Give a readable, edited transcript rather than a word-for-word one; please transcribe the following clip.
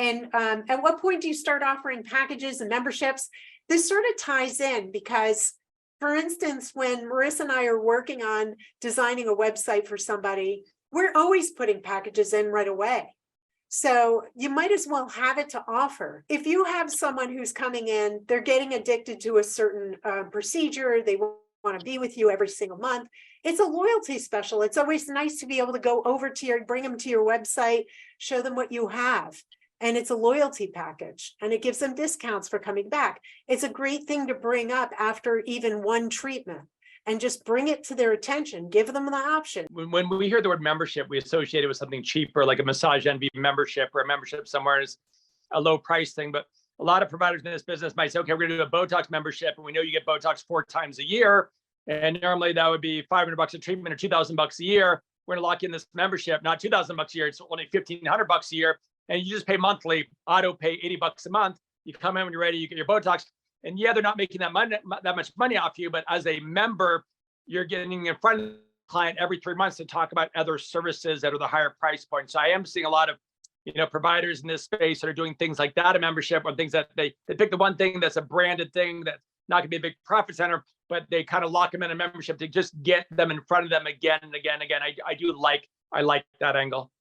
And at what point do you start offering packages and memberships? This sort of ties in because, for instance, when Marissa and I are working on designing a website for somebody, we're always putting packages in right away. So you might as well have it to offer. If you have someone who's coming in, they're getting addicted to a certain procedure, they want to be with you every single month. It's a loyalty special. It's always nice to be able to go over to bring them to your website, show them what you have. And it's a loyalty package and it gives them discounts for coming back. It's a great thing to bring up after even one treatment and just bring it to their attention, give them the option. When we hear the word membership, we associate it with something cheaper, like a Massage Envy membership, or a membership somewhere is a low price thing. But a lot of providers in this business might say, okay, we're gonna do a Botox membership, and we know you get Botox 4 times a year. And normally that would be $500 a treatment or $2,000 a year. We're gonna lock in this membership, not $2,000 a year, it's only $1,500 a year. And you just pay monthly, auto pay $80 a month. You come in when you're ready, you get your Botox. And yeah, they're not making that much money off you, but as a member, you're getting in front of the client every 3 months to talk about other services that are the higher price point. So I am seeing a lot of, providers in this space that are doing things like that, a membership, or things that they pick the one thing that's a branded thing that's not gonna be a big profit center, but they kind of lock them in a membership to just get them in front of them again and again and again. I like that angle.